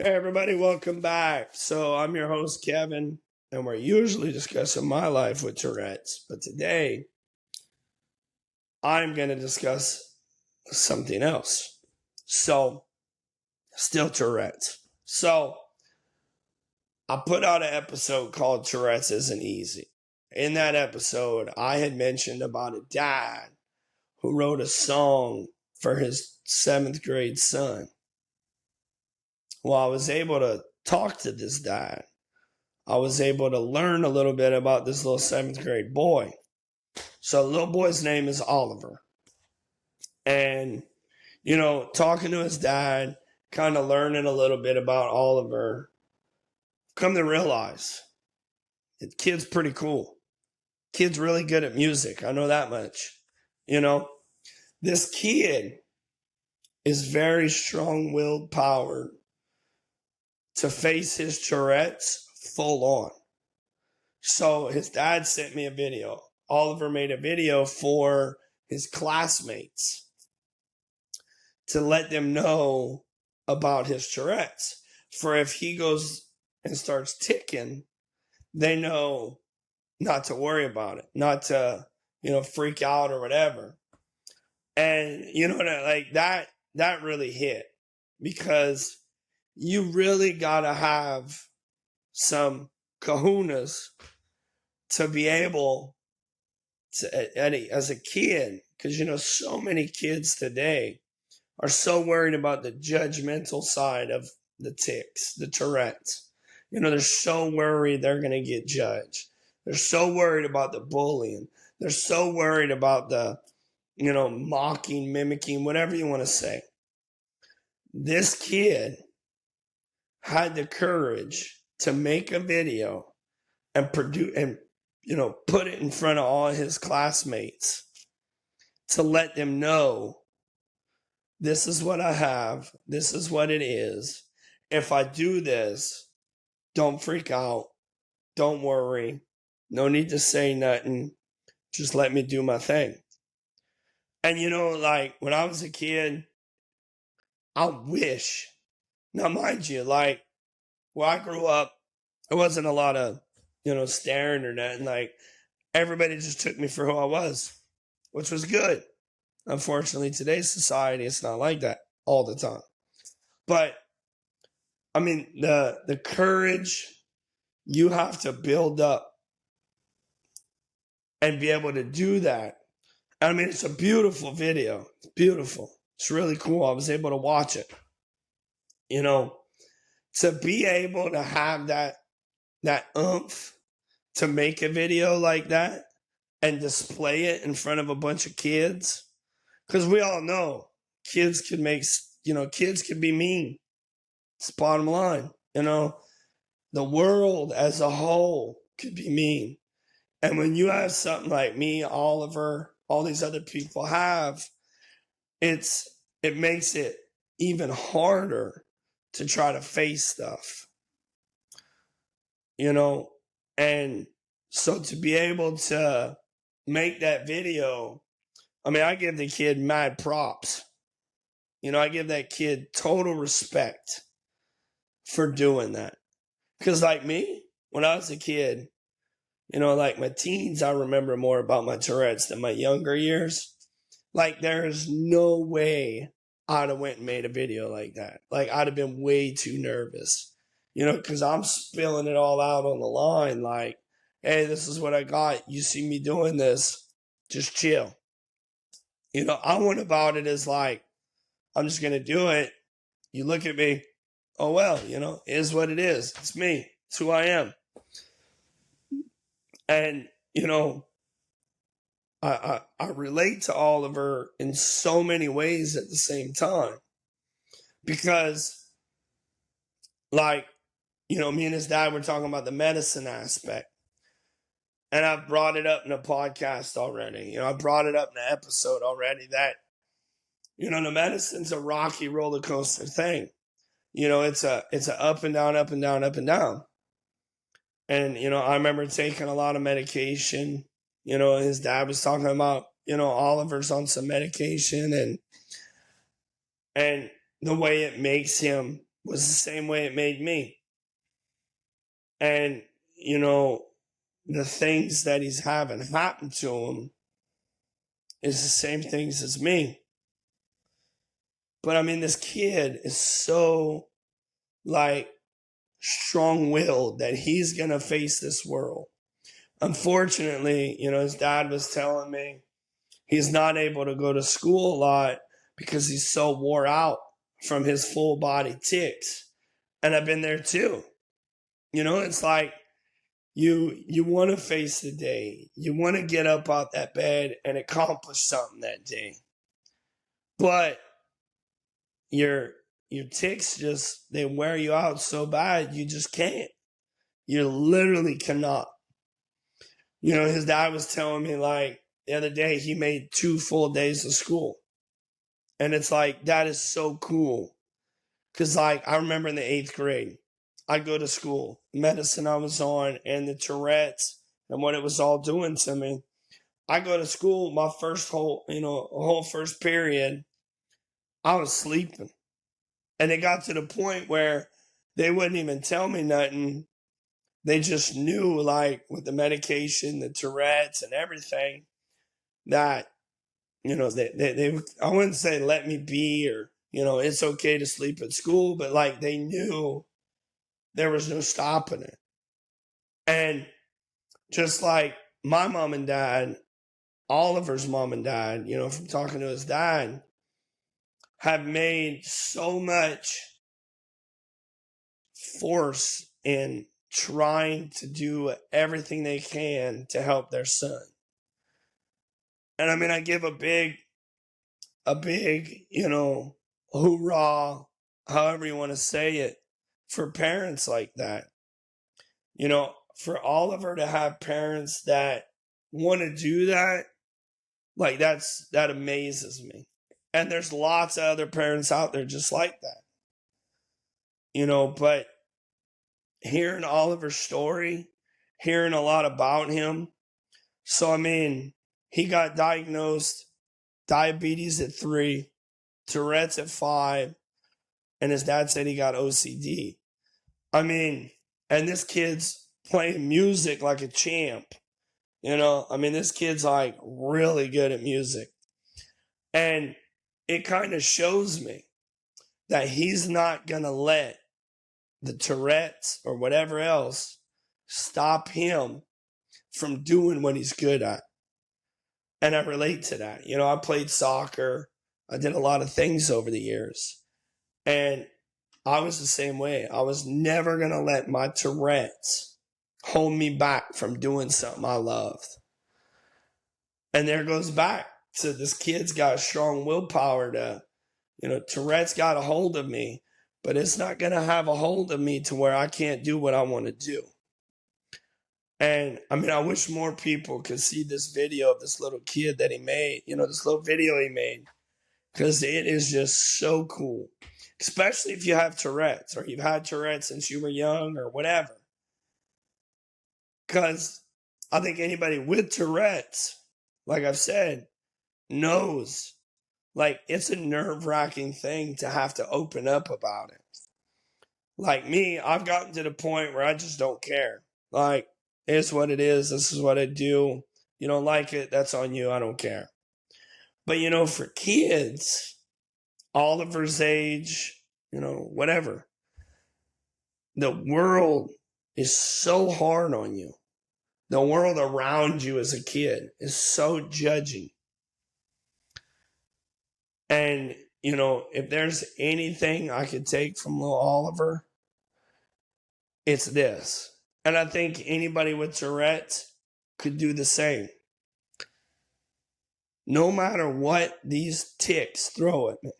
Hey everybody, welcome back. So I'm your host Kevin, and we're usually discussing my life with Tourette's, but today I'm going to discuss something else. So, still Tourette's. So, I put out an episode called Tourette's Isn't Easy. In that episode, I had mentioned about a dad who wrote a song for his 7th grade son. Well, I was able to talk to this dad. I was able to learn a little bit about this little 7th grade boy. So the little boy's name is Oliver. And, talking to his dad, kind of learning a little bit about Oliver, come to realize the kid's pretty cool. Kid's really good at music. I know that much. This kid is very strong-willed power to face his Tourette's full on. So his dad sent me a video. Oliver made a video for his classmates to let them know about his Tourette's. For if he goes and starts ticking, they know not to worry about it, not to, freak out or whatever. And that really hit, because you really gotta have some kahunas to be able to, as a kid, because so many kids today are so worried about the judgmental side of the tics, the Tourette's. They're so worried they're going to get judged. They're so worried about the bullying. They're so worried about the, mocking, mimicking, whatever you want to say. This kid had the courage to make a video and produce and, put it in front of all his classmates to let them know, this is what I have. This is what it is. If I do this, don't freak out. Don't worry. No need to say nothing. Just let me do my thing. And when I was a kid, I wish. Now, mind you, where I grew up, there wasn't a lot of, staring or nothing. Everybody just took me for who I was, which was good. Unfortunately, today's society, it's not like that all the time. But I mean, the courage you have to build up and be able to do that. I mean, it's a beautiful video. It's beautiful. It's really cool. I was able to watch it. To be able to have that oomph to make a video like that and display it in front of a bunch of kids. Because we all know kids can kids can be mean. It's bottom line. The world as a whole could be mean. And when you have something like me, Oliver, all these other people have, it makes it even harder to try to face stuff. And so to be able to make that video, I mean, I give the kid mad props. I give that kid total respect for doing that. Because like me, when I was a kid, my teens, I remember more about my Tourette's than my younger years. There's no way I'd have went and made a video like that. I'd have been way too nervous, because I'm spilling it all out on the line. Hey, this is what I got. You see me doing this, just chill. I went about it as I'm just going to do it. You look at me. Oh, well, it is what it is. It's me. It's who I am. And, I relate to Oliver in so many ways at the same time. Because, me and his dad were talking about the medicine aspect. And I've brought it up in a podcast already. I brought it up in an episode already that, the medicine's a rocky roller coaster thing. It's a up and down, up and down, up and down. And, I remember taking a lot of medication. His dad was talking about, Oliver's on some medication and the way it makes him was the same way it made me. And, you know, the things that he's having happen to him is the same things as me. But I mean, this kid is so like strong-willed that he's going to face this world. Unfortunately, you know, his dad was telling me he's not able to go to school a lot because he's so wore out from his full body tics. And I've been there too. You know, it's like you want to face the day. You want to get up out that bed and accomplish something that day. But your tics just, they wear you out so bad you just can't. You literally cannot. You know, his dad was telling me like the other day he made 2 full days of school. And it's like, that is so cool. Because like I remember in the 8th grade, I'd go to school, medicine I was on, and the Tourette's and what it was all doing to me. I go to school, my whole first period, I was sleeping. And it got to the point where they wouldn't even tell me nothing. They just knew, like, with the medication, the Tourette's and everything, that, you know, they I wouldn't say let me be or, you know, it's okay to sleep at school, but like they knew there was no stopping it. And just like my mom and dad, Oliver's mom and dad, you know, from talking to his dad, have made so much force in trying to do everything they can to help their son. And I mean, I give a big, you know, hoorah, however you want to say it, for parents like that. You know, for Oliver to have parents that want to do that, like that amazes me. And there's lots of other parents out there just like that. You know, but hearing Oliver's story, hearing a lot about him. So I mean, he got diagnosed diabetes at 3, Tourette's at 5, and his dad said he got OCD. I mean, and this kid's playing music like a champ. You know, I mean, this kid's like really good at music. And it kind of shows me that he's not going to let the Tourette's or whatever else stop him from doing what he's good at. And I relate to that. You know, I played soccer. I did a lot of things over the years. And I was the same way. I was never going to let my Tourette's hold me back from doing something I loved. And there goes back to this kid's got strong willpower to, you know, Tourette's got a hold of me, but it's not going to have a hold of me to where I can't do what I want to do. And I mean, I wish more people could see this video of this little kid that he made, you know, this little video he made, because it is just so cool, especially if you have Tourette's or you've had Tourette's since you were young or whatever. Because I think anybody with Tourette's, like I've said, knows like it's a nerve-wracking thing to have to open up about it. Like me, I've gotten to the point where I just don't care. Like, it's what it is. This is what I do. You don't like it, that's on you. I don't care. But, you know, for kids, Oliver's age, you know, whatever, the world is so hard on you. The world around you as a kid is so judgy. And, you know, if there's anything I could take from little Oliver, it's this. And I think anybody with Tourette could do the same. No matter what these tics throw at me,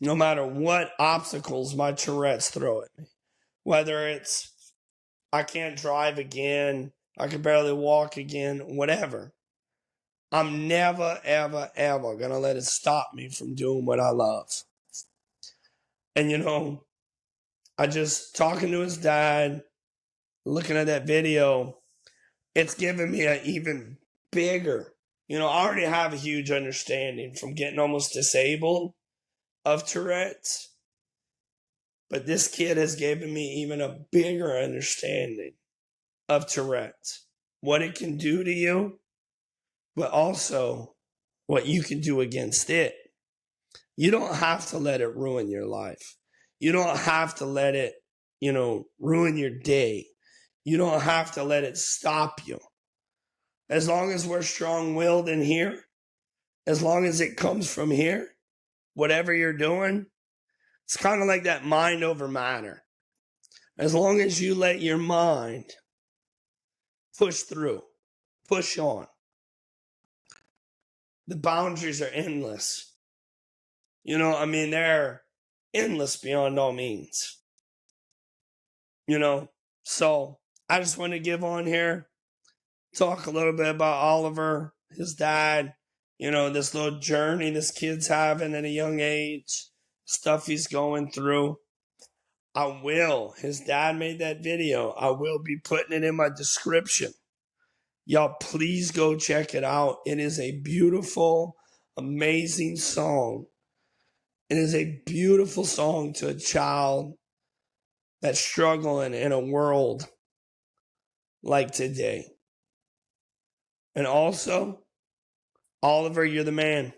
no matter what obstacles my Tourette's throw at me, whether it's I can't drive again, I can barely walk again, whatever, I'm never, ever, ever going to let it stop me from doing what I love. And, you know, I just talking to his dad, looking at that video, it's given me an even bigger, you know, I already have a huge understanding from getting almost disabled of Tourette's. But this kid has given me even a bigger understanding of Tourette, what it can do to you, but also what you can do against it. You don't have to let it ruin your life. You don't have to let it, ruin your day. You don't have to let it stop you. As long as we're strong-willed in here, as long as it comes from here, whatever you're doing, it's kind of like that mind over matter. As long as you let your mind push through, push on, the boundaries are endless. They're endless beyond all means. So I just want to give on here, talk a little bit about Oliver, his dad, this little journey this kid's having at a young age, stuff he's going through. His dad made that video. I will be putting it in my description. Y'all, please go check it out. It is a beautiful, amazing song. It is a beautiful song to a child that's struggling in a world like today. And also, Oliver, you're the man.